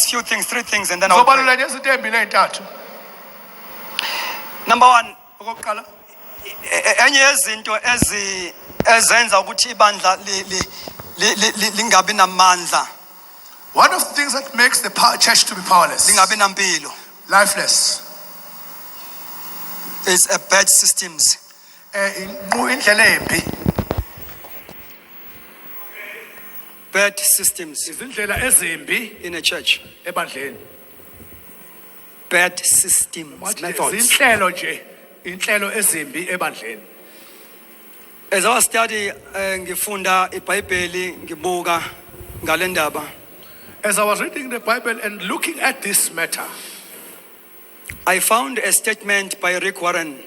few things, 3 things, and then I'll pray. Ngizobalula izinto ezimbili ezintathu. Number 1, Okokuqala, enye yezinto ezenza ukuthi ibandla lingabi namandla, one of the things that makes the church to be powerless, lingabi nampilo, lifeless, is bad systems. indlela embi, Bad systems izindlela ezimbi in a church. ebandleni. Bad systems, methods. Izinhlelo nje, inhlelo ezimbi ebandleni. As I was studying, ngifunda iBhayibheli ngibuka ngale ndaba, As I was reading the Bible and looking at this matter, I found a statement by Rick Warren.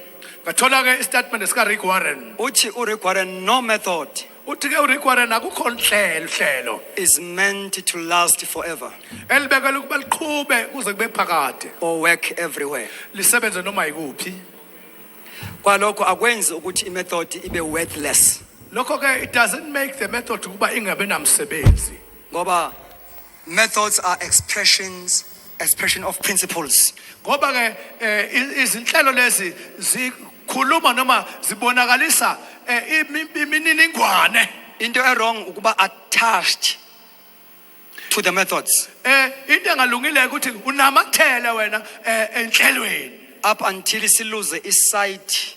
ngathola ke istatement esika Rick Warren. Uthi uRick Warren, no method Uthi ke uRick Warren akukho nhlelo is meant to last forever elibekela ukuba liqhube kuze kube phakade, or work everywhere. lisebenze noma yikuphi. Kwalokho akwenzi ukuthi imethod ibe worthless, Lokho ke it doesn't make the method ukuba ingabe namsebenzi. ngoba methods are expression of principles. Ngoba ke izinhlelo lezi zikhuluma noma zibonakalisa imininingwane. Into wrong ukuba attached to the methods Into engalungile ukuthi unamathele wena enhlelweni. up until silose isight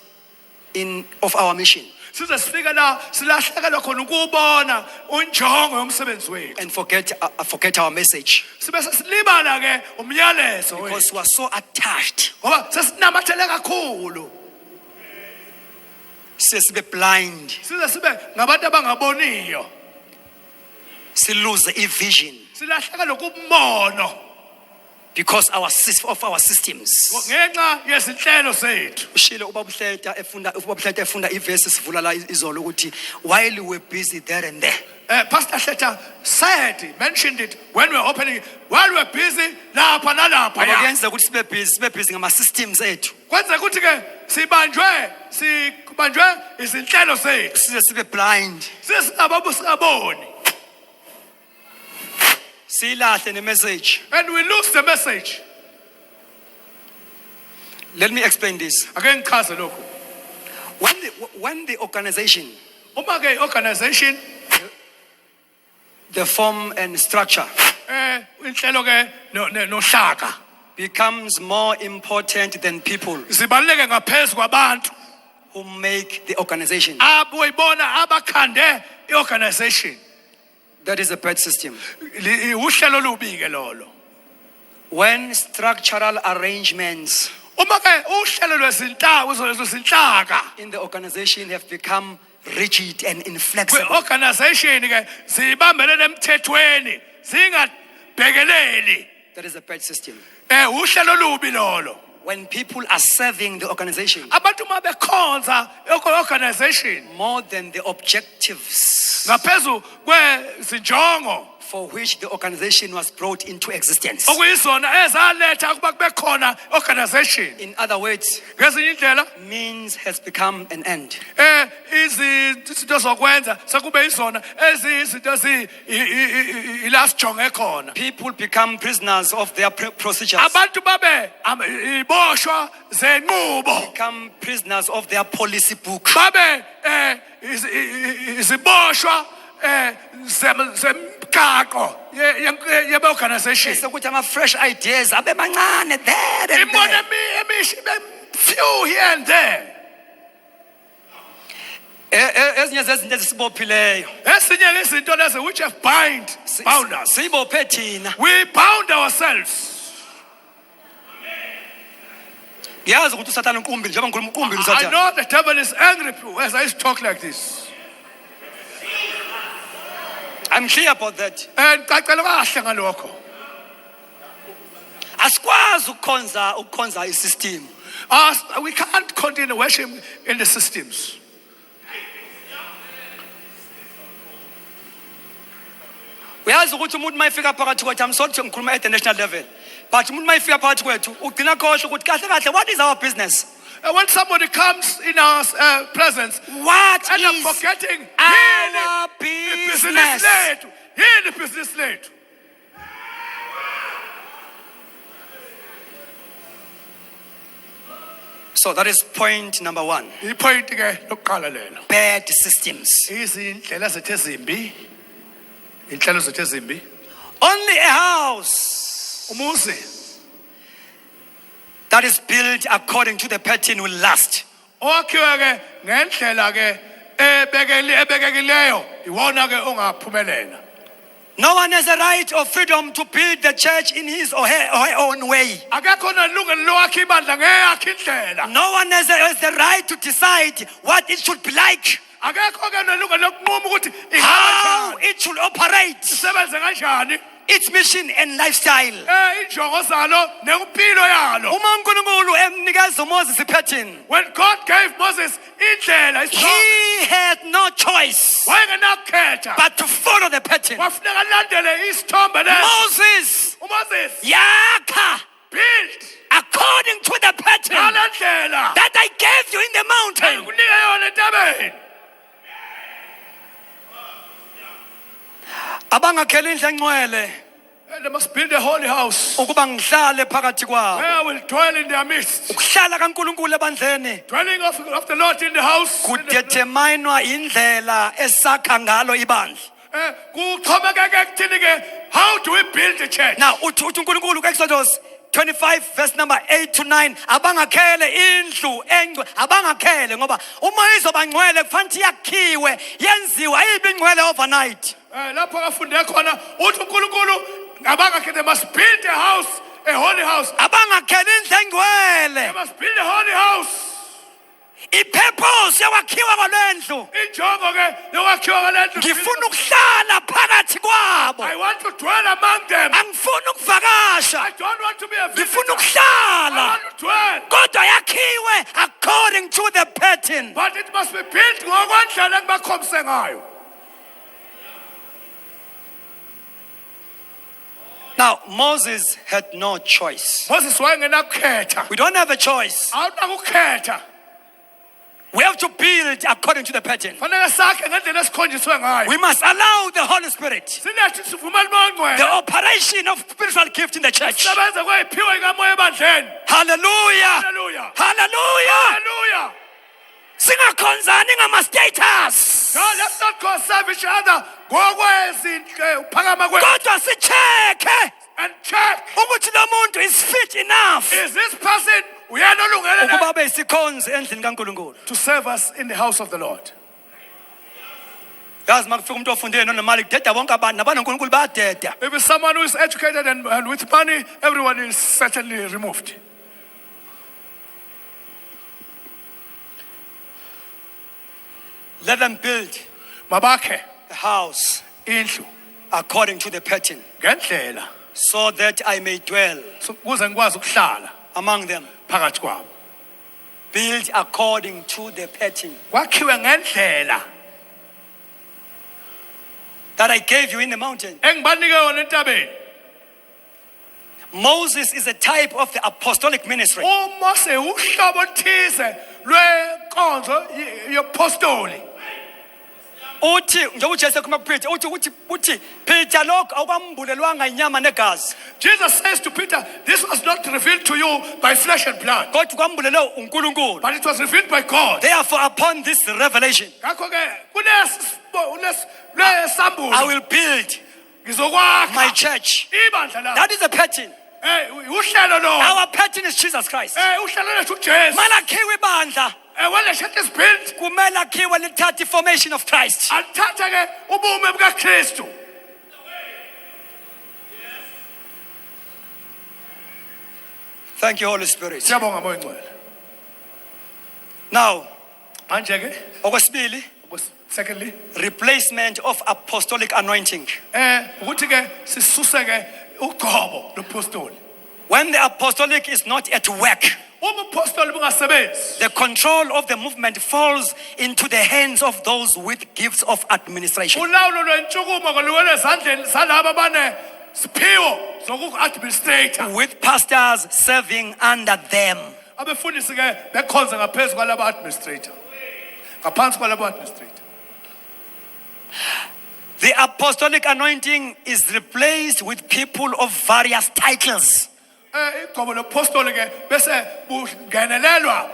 of our mission Size sifike la silahlekelwa khona ukubona unjongo yomsebenzi wethu. and forget our message Sibe sesilibala ke umyalezo wethu. because we are so attached. Ngoba sesinamathele kakhulu. Sibe blind, Size sibe ngabantu abangaboniyo. silose vision Silahlekelwa kubumbono because of our systems. ngenxa yezinhlelo zethu. Ushilo ubaba Hleta efunda ivesi sivula la izolo ukuthi while we were busy there and there, Pastor Hleta mentioned it when we were opening, while we were busy lapha nalapha. kuyenza ukuthi sibe busy ngama systems ethu, Kwenza ukuthi ke sibanjwe izinhlelo zethu. sibe blind, Singaboni. silahle ne message. And we lose the message. Let me explain this. Ake ngichaze lokho. When the organization, Uma ke organization the form and structure inhlelo ke nohlaka becomes more important than people zibaluleke ngaphezulu kwabantu who make the organization, aboyibona abakhande iorganization. that is a bad system. Uhlelo olubi ke lolo. When structural arrangements Uma ke uhlelo lwezinhlaka in the organization have become rigid and inflexible, kwi-organization ke zibambelele emthethweni zingabhekeleli, that is a bad system. uhlelo olubi lolo. When people are serving the organization Abantu uma bekhonza i-organization more than the objectives ngaphezu kwezinjongo for which the organization was brought into existence. okuyizona ezaletha ukuba kube khona organization. In other words, Ngezinye indlela means has become an end. izinto zokwenza sekube izona eziyizinto ilast jongo ekhona. People become prisoners of their procedures, Abantu babe iboshwa zenqubo, become prisoners of their policy book. babe iziboshwa zemgaqo yebe organization. Ukuthi ama fresh ideas abe mancane there and Imibono there. emishi few here and there. Ezinye zezinto ezisibophileyo Ezinye lezinto lezi which have bound us. sibophe thina. We bound ourselves. Ngiyazi ukuthi uSathane uqumbi njengoba ngikhuluma uqumbi I uSathane. know the devil is angry as I talk like this. I'm clear about that. And ngicela kahle ngalokho. Asikwazi ukukhonza isystem. We can't continue worship in the systems. Uyazi ukuthi umuntu mayifika phakathi kwethu, I'm sorry to ngikhuluma at the national level, but umuntu mayifika phakathi kwethu ugcina khohle ukuthi kahle kahle what is our business? And when somebody comes in our presence, What and I'm is forgetting our business business? lethu. Business lethu. So that is point number 1. Ipoint ke lokuqala lelo. Bad systems. Izindlela zethu ezimbi. Inhlelo zethu ezimbi. Only a house Umuzi that is built according to the pattern will last. okhiwe ke ngendlela ke ebekekileyo iwona ke ongaphumelela. No one has a right or freedom to build the church in his or her own way. Akekho nelungelo lokwakha ibandla ngeyakhe indlela. No one has the right to decide what it should be like, Akekho ke nelungelo lokunquma ukuthi how ingaba it should operate, isebenze kanjani. its mission and lifestyle. Injongo zalo nempilo yalo. Uma uNkulunkulu emnikeza uMoses ipattern, When God gave Moses indlela isithombe he had no choice wayengenakhetha but to follow the pattern. wafuneka alandele isithombe leso. Moses uMoses yakha built according to the pattern ngale ndlela that I gave you in the mountain. kunika yona entabeni. Abangakhela indlu engcwele They must build a holy house ukuba ngihlale phakathi kwabo. where I will dwell in their midst. Ukuhlala kaNkulunkulu ebandleni Dwelling of the Lord in the house. kudeterminwa indlela esakha ngalo ibandla. Kuxhomekeke kuthini ke, how do we build the church? Now uthi uNkulunkulu kuExodus 25 verse number 8 to 9 abangakhele indlu engcwele abangakhele ngoba uma izoba ngcwele kufanele yakhiwe yenziwe ayibe ingcwele overnight. Lapho afunde khona uthi uNkulunkulu abangakhe they must build a house, a holy house. Abangakhele indlu They engcwele must build a holy house. ipurpose yokwakhiwa kwalendlu Injongo ke yokwakhiwa kwalendlu. ngifuna ukuhlala phakathi kwabo, I want to dwell among them. angifuni ukuvakasha, I don't want to be a visitor. ngifuna I ukuhlala want to dwell. kodwa yakhiwe according to the pattern. But it must be built ngokwendlela engibakhombise ngayo. Now Moses had no choice. Moses wayengenakukhetha. We don't have a choice. Awunakukhetha. We have to build according to the pattern. Fanele sakhe ngendlela esikhonjiswe ngayo. We must allow the Holy Spirit, Silethi sivumele uMoya the oNgcwele. operation of spiritual gift in the church. Sebenze kweyiphiwe kaMoya ebandleni. Hallelujah. Hallelujah. Hallelujah. Hallelujah. Singakhonzani ngama-status. No, let's not serve each other. Uphakama kwe. Kodwa sicheke And check. ukuthi lo muntu is fit enough Is this person uyena olungele na ukuba abe yisikhonzi endlini kaNkulunkulu. to serve us in the house of the Lord? Yazi makufika umuntu ofundile nonemali kudeda bonke abantu nabanoNkulunkulu bayadeda. If it's someone who is educated and with money, everyone is certainly removed. Let them build Mabakhe a house indlu according to the pattern ngendlela so that I may dwell kuze ngikwazi ukuhlala among them. phakathi kwabo. Build according to the pattern Kwakhiwe ngendlela that I gave you in the mountain. engibanike yona entabeni. Moses is a type of the apostolic ministry. uMose uhlobo oluthize lwenkonzo yopostoli. Uthi njengoba uJesu ekhuluma kuPeter uthi Peter lokho awukwambulelwanga inyama negazi Jesus says to Peter, this was not revealed to you by flesh and blood, kodwa kwambulelwe uNkulunkulu. but it was revealed by God. Therefore upon this revelation Ngakho ke I kunesambulo will build my ngizokwakha church. ibandla la. That is a pattern. Uhlelo lo. Our pattern is Jesus Christ. Uhlelo lethu uJesu. Malakhiwe ibandla When the church is built, kumele akhiwe lithathe formation of Christ. alithatha ke ubume bukaKristu. Thank you Holy Spirit. Siyabonga Moya oNgcwele. Now, Manje ke okwesibili, secondly, replacement of apostolic anointing. ukuthi ke sisuse ke ugcobo lopostoli. When the apostolic is not at work, Uma upostoli bungasebenzi, the control of the movement falls into the hands of those with gifts of administration. ulawulo lwentshukumo koluwele ezandleni zalabo abane siphiwo zoku-administrator. With pastors serving under them. Abefundisi ke bekhonza ngaphezu kwalabo administrator. Ngaphansi kwalabo administrator. The apostolic anointing is replaced with people of various titles. Igcobo lopostoli ke bese bungenelelwa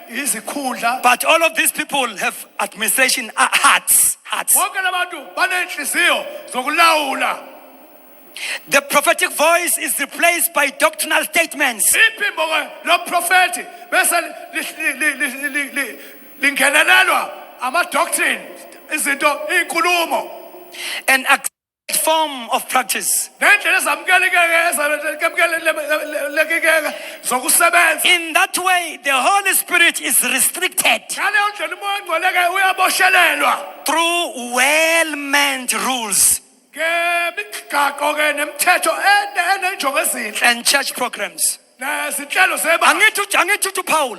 izikhundla. But all of these people have administration hearts. Bonke labantu banenhliziyo zokulawula. The prophetic voice is replaced by doctrinal statements. Iphimbo ke lo prophet bese lingenelelwa ama doctrine, izinto inkulumo. An accepted form of practice. Nendlela ezamukelekeke zokusebenza. In that way, the Holy Spirit is restricted Ngaleyo ndlela umoya ongcwele uyaboshelelwa. through well-meant rules Ngemigaqo ke nemithetho enenjongo ezinhle and church programs. nezinhlelo zebandla. Angithi to Paul.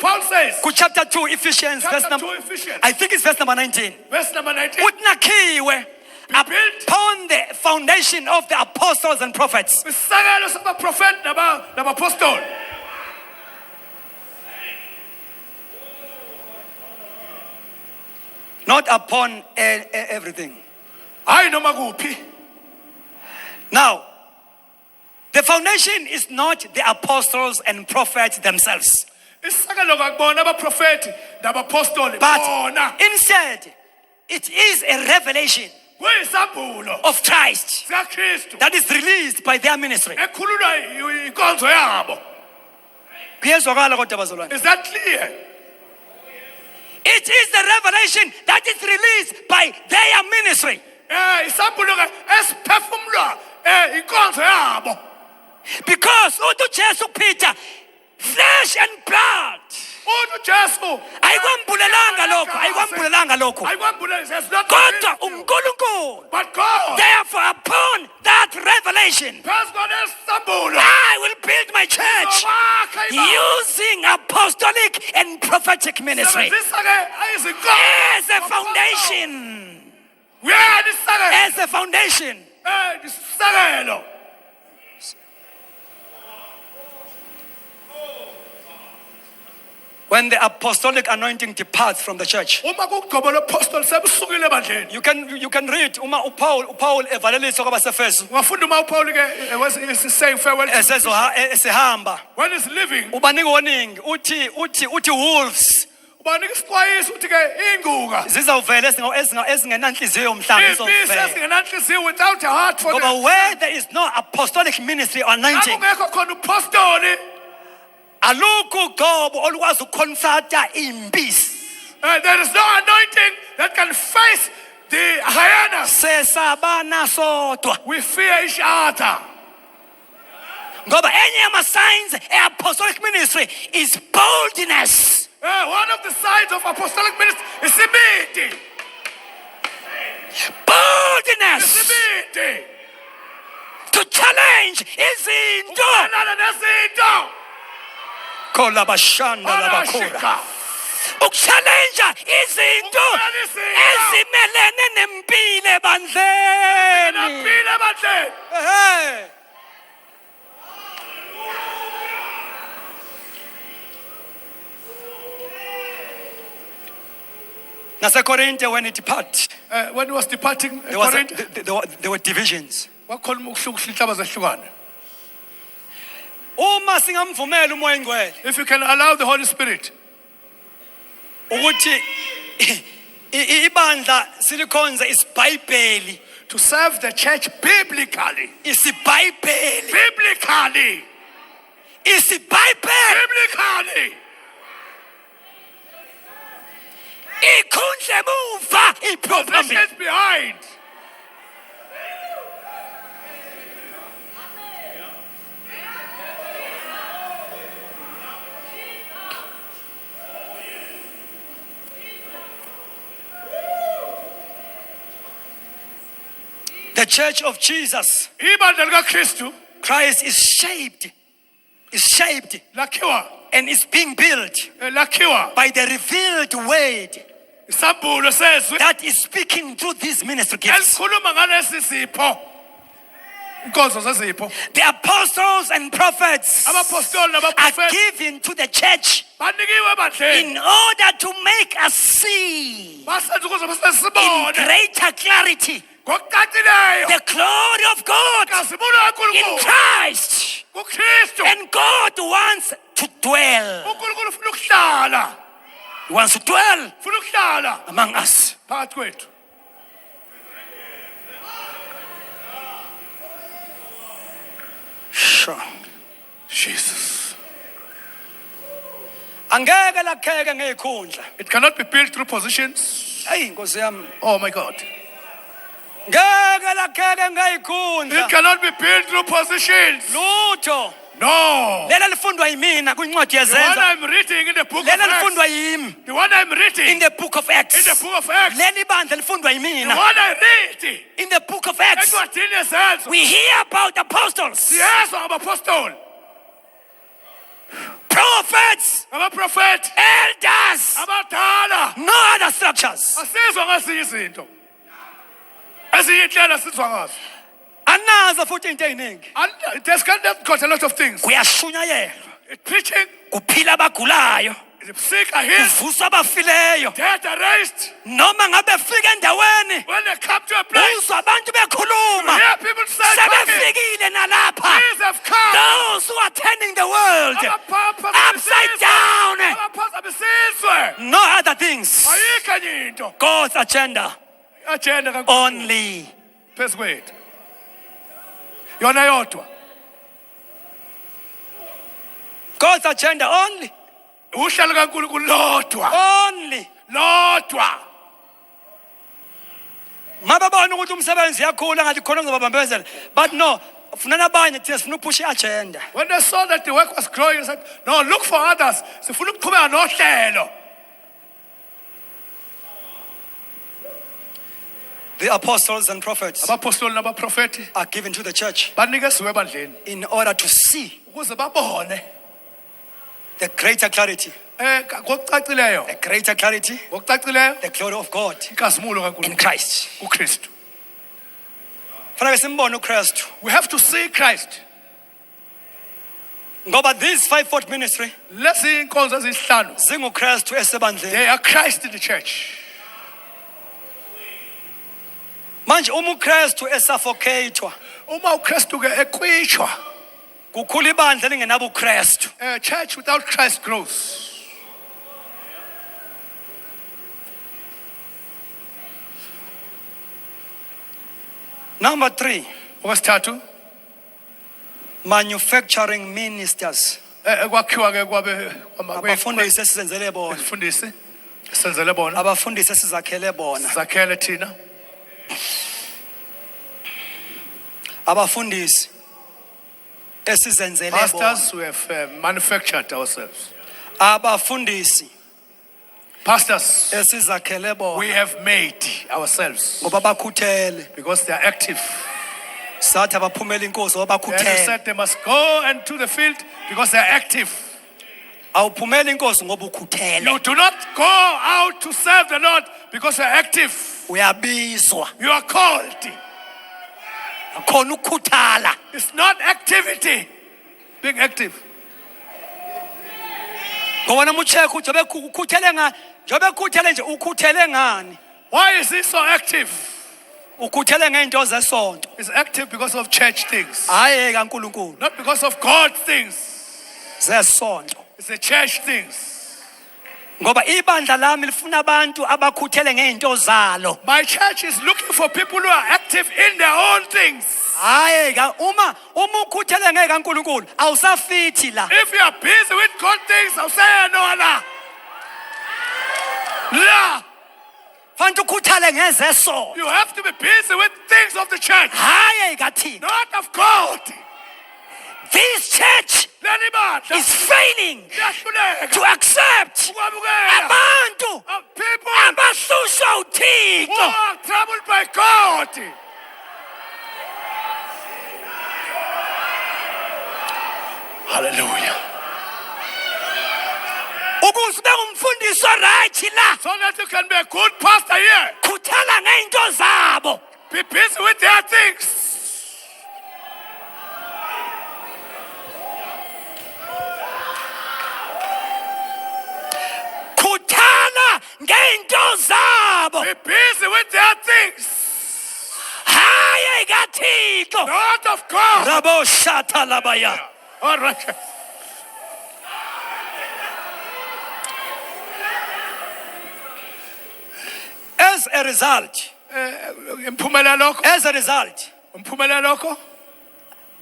Paul says, Chapter 2, Ephesians, verse chapter 2 number, Ephesians, I think it's verse number 19. verse number 19. Utnakhiwe built upon the foundation of the apostles and prophets. Isakelo sabaprofeti nabapostoli. Not upon everything. Hayi noma kuphi. Now, the foundation is not the apostles and prophets themselves, Isakelo kakubona abaprofeti nabapostoli but bona. instead, it is a revelation Kuyisambulo of Christ sikaKristu that is released by their ministry. ekhululwa inkonzo yabo. Kuyezwakala kodwa bazalwane. Is that clear? It is the revelation that is released by their ministry. Isambulo ke esiphefumulwa inkonzo yabo. Because uJesu Peter, flesh and blood, uJesu ayikwambulelanga lokho. ayikwambulelanga says not Kodwa uNkulunkulu. but God. Therefore, upon that revelation, Phezu kwanesambulo. I will build my church Uzowakha ibandla. using apostolic and prophetic ministry Sebenzisa ke izinkonzo as a foundation. Uyayani isakelo? As a foundation. Isakelo. When the apostolic anointing departs from the church, Uma kugcobo lopostoli sebusukile ebandleni. you can read Paul evalelisa kwabaseFeso Ungafunda uma uPaul ke was saying farewell to esehamba when he's leaving. ubanika warning uthi wolves Ubanika isixwayiso uthi ke inguka. zizawuvela ezingenanhliziyo mhlawumbe Ibisi zizovela. esingenanhliziyo without a heart for Ngoba where there is no apostolic ministry or anointing, Akungekho khona upostoli. alukho ugqobo olukwazi ukuconsulta impisi. There is no anointing that can face the hyenas. Sesabana sodwa. We fear each other. Ngoba enye yama-signs e-apostolic ministry is boldness. One of the signs of apostolic ministry is isibindi. Boldness Isibindi. to challenge izinto. Umelana nezinto. Kola bashanda labakura. Shika. Ukuchallenge izinto Ukumelana izinto. ezimelene nempilo ebandleni. Naphila ebandleni. Hey. NaseKorinte when it departed, When he was departing, there were divisions. wakhona ukuhlukuhla inhlaba zehlukane. Uma singamvumela umoya ingcwele If you can allow the Holy Spirit ukuthi ibandla silikhonza isibhayibheli, to serve the church biblically. isibhayibheli, Biblically. isibhayibheli, Biblically. ikhundle emuva iphambili. Positions behind. The church of Jesus, Ibandla likaKristu Christ is shaped lakhiwa and is being built lakhiwa by the revealed word isambulo sezwi that is speaking through these ministry gifts. elikhuluma ngalesi sipho. Inkonzo zezipho. The apostles and prophets Abapostoli are nabaprofeti given to the church banikiwe ebandleni. in order to make us see Basenza ukuze in basibone greater clarity ngokucacileyo the glory of God kazimulo in kaNkulunkulu Christ. kuKristu. And God wants to dwell. uNkulunkulu ufuna ukuhlala, He wants to dwell ufuna ukuhlala among us. phakathi kwethu. Sure. Jesus. Angeke lakheke ngeikhundla. It cannot be built through positions. Hey, Nkosi yami. Oh my God. Ngeke lakheke ngeikhundla. It cannot be built through positions. Lutho. No. Lela lifundwa yimina kwincwadi The one yezenzo. I'm reading in the book of Lela Acts. lifundwa yimi The one I'm reading in the book of Acts. in the book of Acts. Leli bandla lifundwa The yimina one I read in the book of Acts. encwadini yezenzo. We hear about apostles, Siyezwa ngabapostoli, prophets, abaprofethi, elders, abadala. no other structures. Asizwa ngazinye izinto. Ezinye indlela asizwa ngazo. Anazo futhi into eziningi. And there's got a lot of things. Kuyashunyayelwa, Preaching, kuphila abagulayo, the sick are healed, kuvuswa abafileyo. dead are raised. Noma ngabe fika endaweni When they come to a place, uzwa abantu bekhuluma hear people say, "Talking." sebefikile nalapha. These have come. Those who are turning the world upside down. Abaphazamisizwe. No other things. Ayikho enye into. God's agenda Agenda kaNkulunkulu only. phezu kwethu. Yona yodwa. God's agenda only. Uhlelo kaNkulunkulu lodwa. Only. Lodwa. Mababona ukuthi umsebenzi yakhula ngathi khona ngizobabambezela. But no, funana abanye thina sifuna ukupush agenda. When they saw that the work was growing, they said, "No, look for others." Sifuna ukuqhubeka nohlelo. The apostles and prophets Abapostoli nabaprofeti are given to the church banikeziwe ebandleni in order to see ukuze babone the greater clarity, ngokucacileyo, the greater clarity, ngokucacileyo the glory of God inkazimulo in kaNkulunkulu Christ. uKristu. Fanele simbone uKristu. We have to see Christ. Ngoba this fivefold ministry Lezi inkonzo ezisihlanu, zinguKristu esebandleni. they are Christ in the church. Manje uma uKristu esuffocatewa, Uma uKristu ke ekwishwa, kukhula ibandla lingenabo uKristu. a church without Christ grows. Number 3, Okwesithathu, manufacturing ministers. kwakhiwa ke kwabe Abafundisi esizenzele bona. abafundisi senzele bona, Abafundisi esizakhele bona. zakhele thina. Abafundisi esizenzele bona. Pastors, we have manufactured ourselves. Abafundisi Pastors, esizakhele we bona. have made ourselves Ngoba bakhuthele. because they are active. Sathi abaphumela inkosi ngoba And you bakhuthele. said they must go into the field because they are active. Awuphumela inkosi ngoba You ukhuthele. do not go out to serve the Lord because you are active. Uyabizwa. You are called. Khona ukukhuthala. It's not activity. Being active. Ngoba noma ucheck uthi jobe ukhuthele ngani? Jobe ukhuthele nje ukhuthele ngani? Why is he so active? Ukhuthele ngeinto zesonto. He's active because of church things, Hayi kaNkuluNkulu. not because of God things. Zesonto. It's the church things. Ngoba ibandla lami lifuna abantu abakhuthele ngeinto zalo. My church is looking for people who are active in their own things. Hayi uma ukhuthele ngeke kaNkuluNkulu awusafithi la. If you are busy with God things, I'll say no, la. La. Fanele ukhuthale ngezesonto. You have to be busy with things of the church, Hayi kathina. not of God. This church Leli bandla is failing liyahluleka to accept ukwamukela abantu people abahlushwa who uThixo. are troubled by God. Hallelujah. Ukuze ube umfundisi oright la. So that you can be a good pastor here. Khuthala ngeinto zabo. Be busy with their things. Khuthala ngeinto zabo. Be busy with their things. Hayi kaThixo. Not of God. Rabo shata labaya. All right. As a result, Umphumela lokho,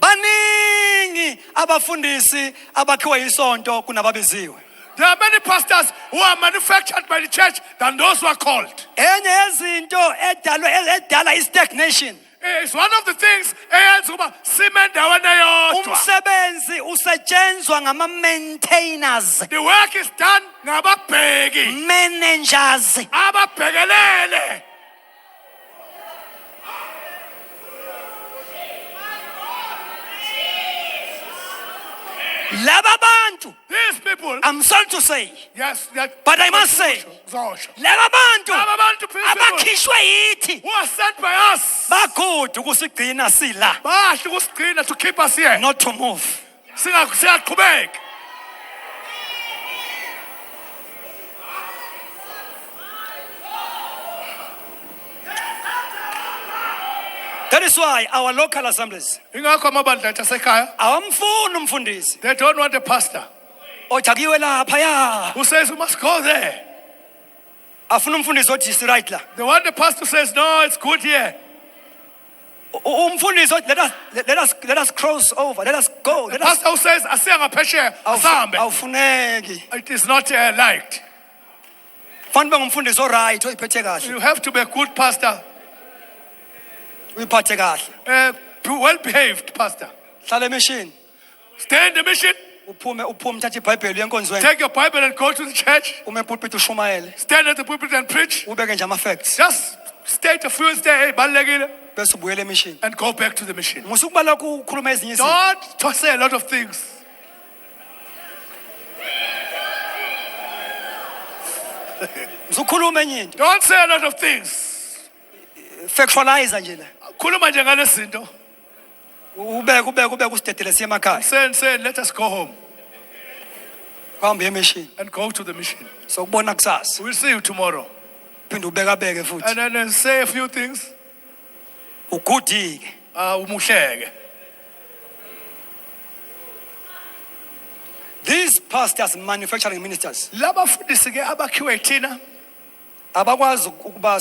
baningi abafundisi abakhiwe isonto kunababiziwe. there are many pastors who are manufactured by the church than those who are called. Enye yezinto edala istagnation. It's one of the things eyenza ukuba sime endaweni eyodwa. Umsebenzi usetshenzwa ngama-maintainers, The work is done ngababheki, managers. ababhekelele. Laba bantu, These people, I'm sorry to say, yes, but I must say, Zosho. laba bantu Laba bantu, people abakhishwe yithi who are sent by us, bakude ukusigcina sila, bahle ukusigcina to keep us here. not to move. Siyaqhubeka. That is why our local assemblies Ingakho amabandla ethu asekhaya, awamfuni umfundisi they don't want a pastor othi akiwe laphaya, who says we must go there. afuna umfundisi othi si right la. They want the pastor who says no, it's good here. Umfundisi othi let us cross over, let us go, The let us. pastor who says asiya ngaphesheya asambe. Awufuneki. It is not liked. Fanele ube ngumfundisi oright oyiphethe kahle, You have to be a good pastor, uyiphathe kahle. well behaved pastor. Hlala emission, Stay in the mission, uphume uthathe ibhayibheli yenkonzweni, take your Bible and go to the church. ume pulpit ushumayele, Stand at the pulpit and preach. ubeke nje ama-facts, Just state a few stay, hey, balulekile, bese ubuyele emission. and go back to the mission. Musukubala ukukhuluma ezinye izinto. Don't say a lot of things. Musukhuluma enye into. Don't say a lot of things. Factualize nje la. Khuluma nje ngale zinto. Ubeke usidedele siye emakhaya. Say, let us go home Uhambe emission. and go to the mission. So kubona kusasa. We'll see you tomorrow. Phinde ubekabeke futhi. And then say a few things. Ugudike. Umuhleke. These pastors, manufacturing ministers, Laba fundisi ke abakhiwe thina abakwazi ukuba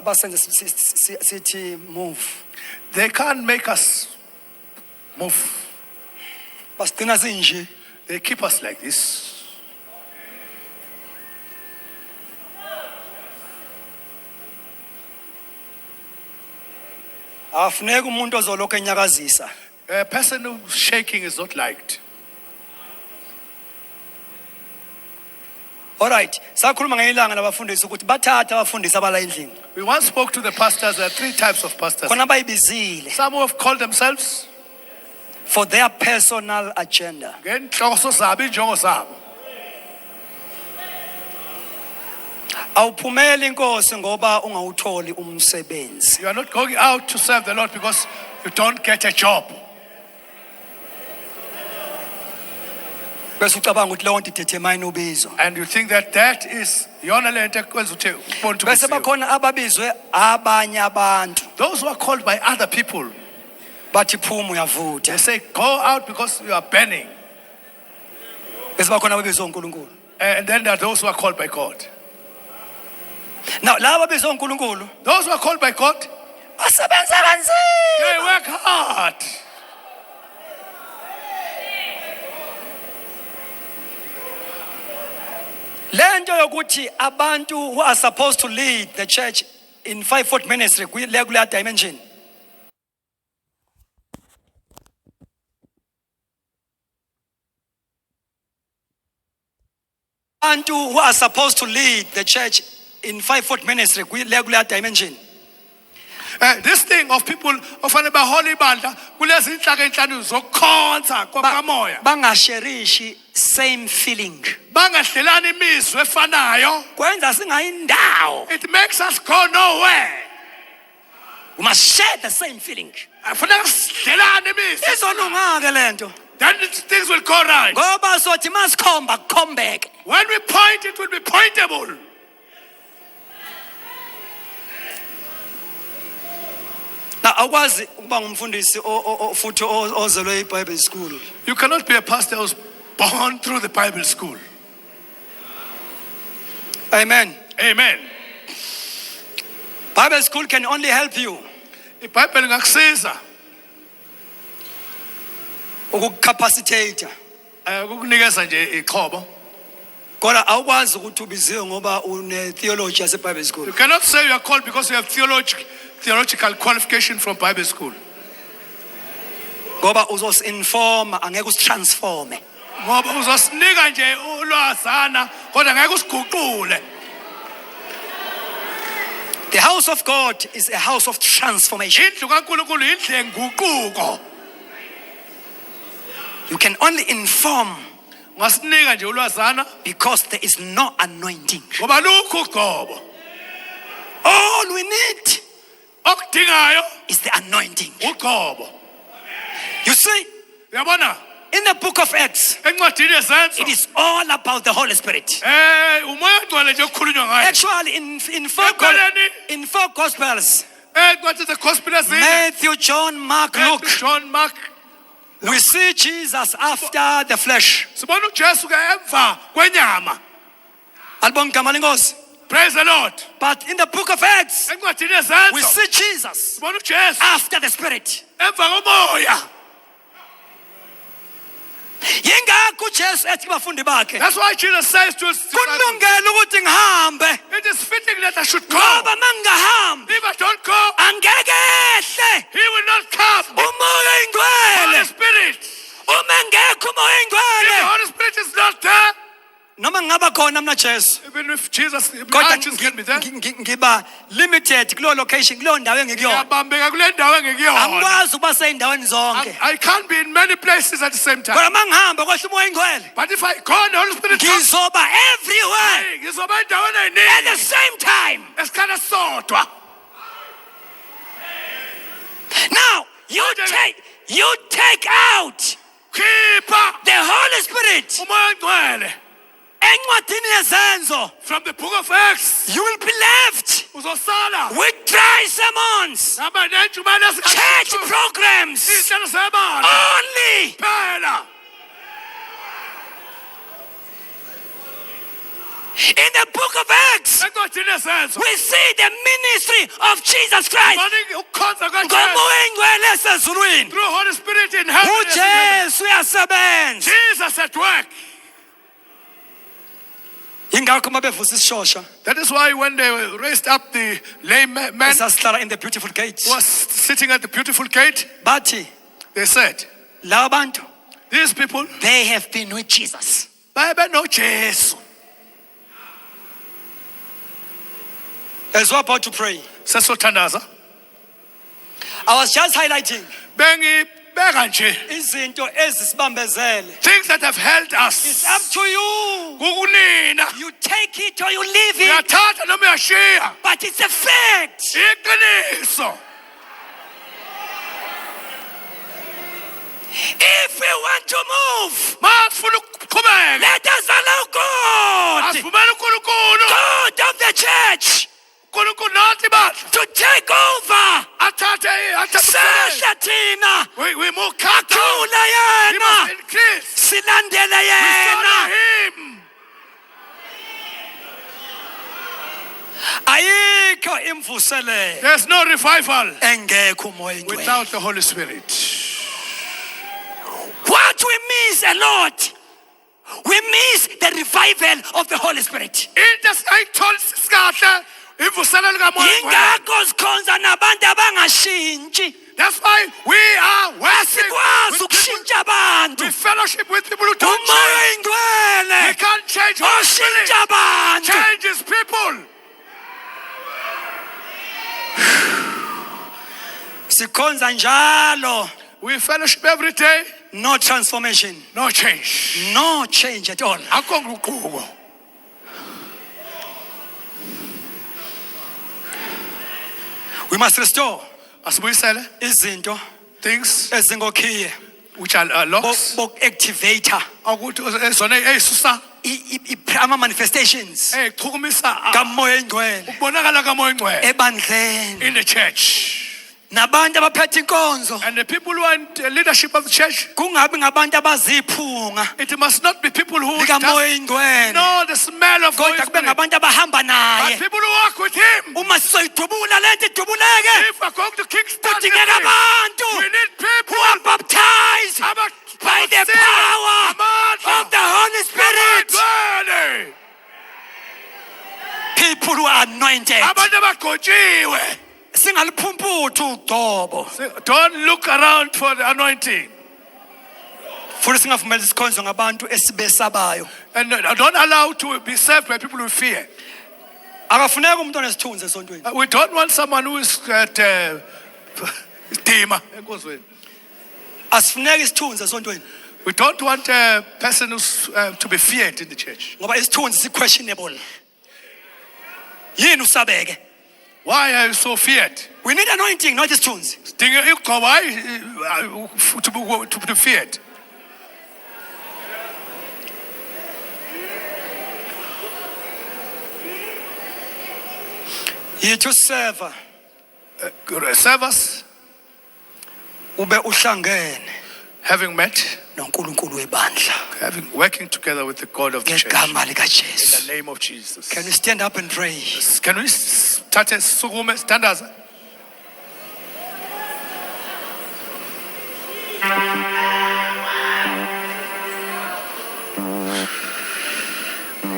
basenze sithi move. they can't make us move. Basigcina sinje. They keep us like this. Afuneka umuntu ozolokho enyakazisa. A person who's shaking is not liked. Alright, sakhuluma ngelanga labafundisi ukuthi bathatha abafundisi abala endlini. We once spoke to the pastors. There are 3 types of pastors. Khona bayibizile Some who have called themselves for their personal agenda. ngenhloso zabo, injongo zabo. Awuphumeli inkosi ngoba ungawutholi umsebenzi. You are not going out to serve the Lord because you don't get a job. Bese ucabanga ukuthi leyo nto idetermine ubizo. And you think that is yona lento ekwenza ukuthi ubone Bese ukuthi bakhona ababizwe abanye abantu. those who are called by other people. Bathi phuma uyavutha. They say go out because you are burning. Bese bakhona ababizwe uNkulunkulu. And then there are those who are called by God. Now laba ababizwe uNkulunkulu Those who are called by God, basebenza kanzima. they work hard. Lento yokuthi abantu who are supposed to lead the church in 5-foot ministry kule dimension. Abantu who are supposed to lead the church in 5-foot ministry kule dimension. This thing of people ofanele bahole ibandla kulezi inhlaka enhlanu zokukhonza kwamoya. Bangasherishi same feeling. Bangahlelani imizwa efanayo. Kwenza singayindawo. It makes us go nowhere. We must share the same feeling. Kufanele sihlelane imizwa. Izolunga-ke lento. Then things will go right. Ngoba sothi masikhomba kukombeke. When we point, it will be pointable. Now akwazi ukuba ngumfundisi futhi ozelwe eBible school. You cannot be a pastor who's born through the Bible school. Amen. Amen. Bible school can only help you iBhayibheli ngakusiza ukucapacitate. ukukunikeza nje ixhobo. Kodwa awukwazi ukuthi ubiziwe ngoba une theology yase Bible school. You cannot say you are called because you have theological qualification from Bible school. Ngoba uzosinforma angeke usitransforme. Ngoba uzosinika nje ulwazana kodwa ngeke usiguqule. The house of God is a house of transformation. Indlu kaNkulunkulu indlu yenguquko. You can only inform Ngasinika nje ulwazana because there is no anointing. ngoba lukho ugcobo. All we need Okudingayo is the anointing. ugcobo. You see, Uyabona? in the book of Acts, Encwadini yezenzo. it is all about the Holy Spirit. Umoya ogcwele nje okukhulunywa ngayo. Actually, in four Gospels, Encwadini zegospel ezine. Matthew, John, Mark, Luke, John, Mark. we see Jesus after the flesh. Sibona uJesu ke emva kwenyama. Albon Kamalingo's. Praise the Lord. But in the book of Acts, Encwadini we yezenzo. see Jesus Sibona uJesu after the Spirit. emva komoya. Yingakho uJesu ethi kubafundi bakhe, That's why Jesus says to us, kulungile ukuthi ngihambe it is fitting that I should go. ngoba mangingahambi If I don't go, angeke ehle he will not come. umoya Holy oyingcwele. Spirit. Uma ngekho umoya If the oyingcwele Holy Spirit is not there, noma ngaba khona mina Jesu, even if Jesus, kodwa Jesus can be there, ngiba limited kulo location, kulo ndawo engikuyona. ngiyabambeka kule ndawo engikuyona. Angikwazi ukuba seyindaweni zonke. I can't be in many places at the same time. Kodwa mangihamba kwehla umoya oyingcwele, But if I go, the Holy Spirit comes. ngizoba everywhere Ngizoba endaweni at the eyiningi. same time. Esikhala sodwa. Now, you take out Khipha the Holy Spirit umoya ogcwele encwadini yezenzo, from the book of Acts. you will be left Uzosala. with dry sermons, Naba nenjumela church programs Izinhlelo zebandla. only. Phela. In the book of Acts, Encwadini yezenzo. we see the ministry of Jesus Christ. Sibona ukukhonza kaJesu. Ngomoya oyingcwele esezulwini. Through Holy Spirit in heaven. uJesu uyasebenza. Jesus at work. Yingakho mabevusa isishosha That is why when they raised up the lame man esasihlala in the beautiful gate, who was sitting at the beautiful gate, bathi they said, laba bantu these people, they have been with Jesus. babe no Jesu. As we're about to pray, Sesothandaza. I was just highlighting Bengibeka nje. izinto ezisibambezele. Things that have held It's up us. to you. Kukunina. You take it or you leave it, Uyathatha noma uyashiya. but it's a fact. Iqiniso. If we want to move, Masifuna ukuqhubeka. let us allow God, Asivumele uNkulunkulu. God of the church, uNkulunkulu nathi bandla. to take over. Athathe Sehla thina, we move down. akhula He must yena, increase. silandele We yena. follow him. Ayikho imvuselelo There's no revival engekho umoya oyingcwele. without the Holy Spirit. What we miss a lot, we miss the revival of the Holy Spirit. Into ayitholi sikahle imvuselelo kaMoya Oyingcwele. Yingakho sikhonza nabantu abangashintshi. That's why we are worshiping Asikwazi with people. ukushintsha abantu. We fellowship with people who don't Umoya change. We oyingcwele can't change Holy oshintsha Spirit. abantu. Changes people. Sikhonza njalo, We fellowship every day. no transformation, No change. no change at all. Akho nguquko. We must restore Asibuyisele izinto things ezingokhiye which are locks. boku-activator Ukuthi ezona eyisusa ama manifestations ezichukumisa kamoya oyingcwele ukubonakala kaMoya Oyingcwele ebandleni. in the church. nabantu abaphethe inkonzo And the people who are in the leadership of the church, kungabi ngabantu abaziphunga it must not be people who likamoya just ingcwele know the smell of Holy kodwa kube Spirit, ngabantu abahamba but naye people who walk with Him. uma sizoyidubula lento idubuleke If we're going to kickstart this kudingeka thing, abantu we need people who are baptized by the power of the Holy Spirit. Spirit. People who are anointed. Abantu abagotshiwe. Singaliphumputha ugcobo. Don't look around for the anointing. Futhi singavumeli isikhonzo ngabantu esibesabayo. And don't allow to be served by people who fear. Akafuneka umuntu onesithunzi esontweni. We don't want someone who is dima enkozweni. Asifuneki isithunzi esontweni. We don't want a person who's to be feared in the church. Ngoba isithunzi si-questionable. Yini usabeke? Why are you so feared? We need anointing, not isithunzi. Sidinga igqobo hayi to be feared. Yithi useva Serve us, ube uhlangene having met, noNkulunkulu webandla working together with the God of the church. ngegama In likaJesu. the name of Jesus. Can we stand up and pray? Can we start a sukume standards?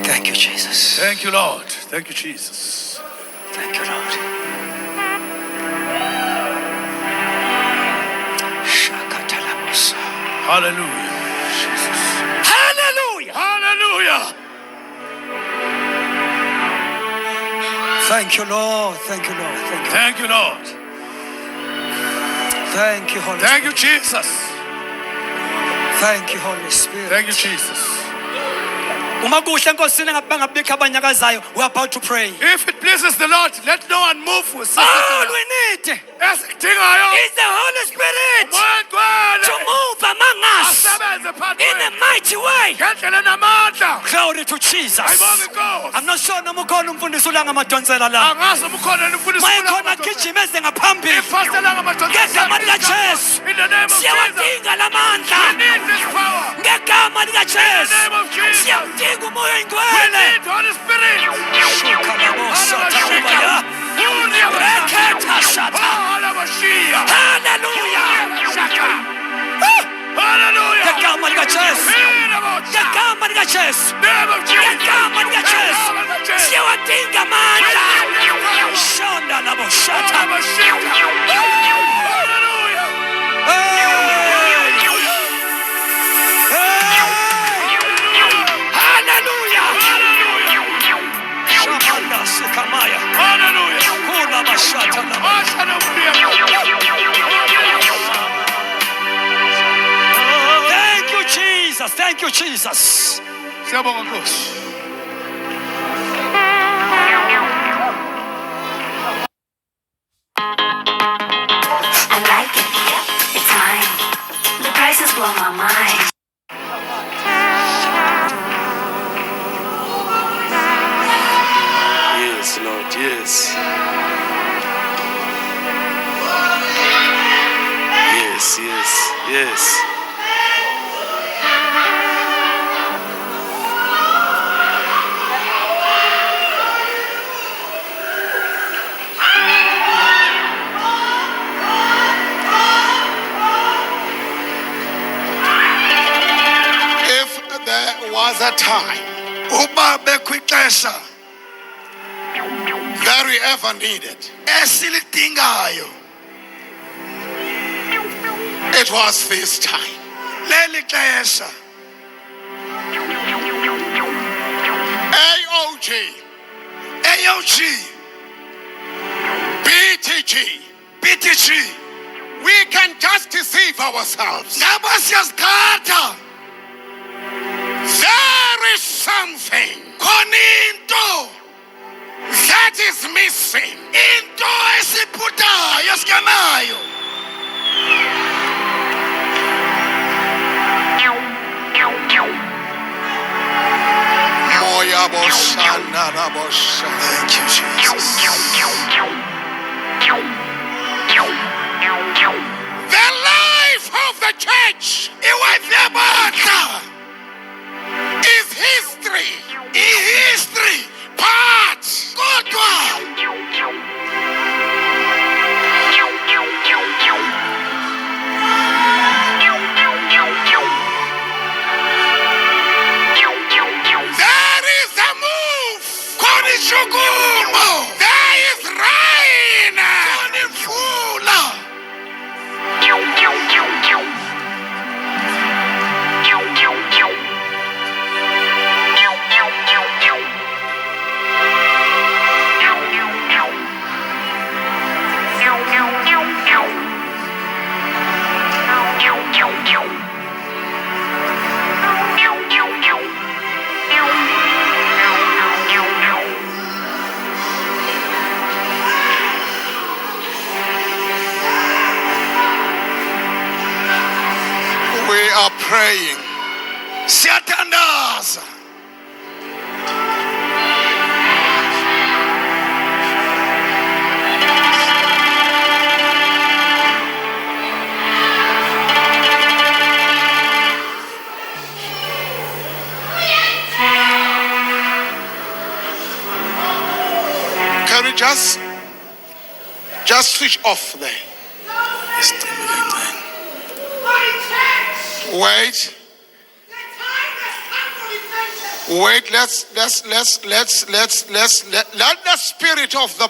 Thank you, Jesus. Thank you, Lord. Thank you, Jesus. Thank you, Lord. Shakatalamos. Hallelujah. Jesus. Hallelujah. Hallelujah. Thank you, Lord. Thank you, Lord. Thank you. Thank you, Lord. Thank you, Holy Thank Spirit. you, Jesus. Thank you, Holy Spirit. Thank you, Jesus. Uma kuhle enkosini bangabikho abanyakazayo, we are about to pray. If it pleases the Lord, let no one move. All we need Esikudingayo, is the Holy Spirit Umoya Oyingcwele to move among us asebenze phakathi in a kwethu mighty way. ngendlela enamandla. Glory to Jesus. Ayibonge Inkosi. I'm not sure noma ukhona umfundisi ulanga amadonsela la. Angazi uma ukhona umfundisi Mayekhona gijima eze ngaphambili. ipastor langa madodana. Ngegama likaJesu. In the name of Jesus. Siyawadinga We lamandla. need this power. Ngegama In the likaJesu. name of Jesus. Siyawudinga umoya We oyingcwele. need Holy Spirit. Reketha shata. Hallelujah. Hallelujah. Hallelujah. Ngegama likaJesu. Ngegama likaJesu. Ngegama likaJesu. Siyawadinga amandla. Shonda labo shata. Hallelujah. Hallelujah. Shamanda sikamaya. Hallelujah. Kula bashata labo. Thank you, Jesus. Thank you, Jesus. Siyabonga Nkosi. I like it. It's mine. The prices blow my mind. Yes, Lord, yes. Yes, yes, yes. If there was a time Uba bekwixesha that we ever needed, esilidingayo it was this time. leli xesha. AOG, AOG, BTG, BTG, we can just deceive ourselves. ngaba siyazigqatha. There is something Khona into that is missing. into esiphutayo esinganayo. Moya boshana na bosha. Thank you, Jesus. the church iwife yebandla is history. ihistory But kodwa there is a move. khona ishukumo There is rain. khona imvula We are praying. siyathandaza Can we just switch off there? Isicime kancane. Wait. Wait, let the spirit of the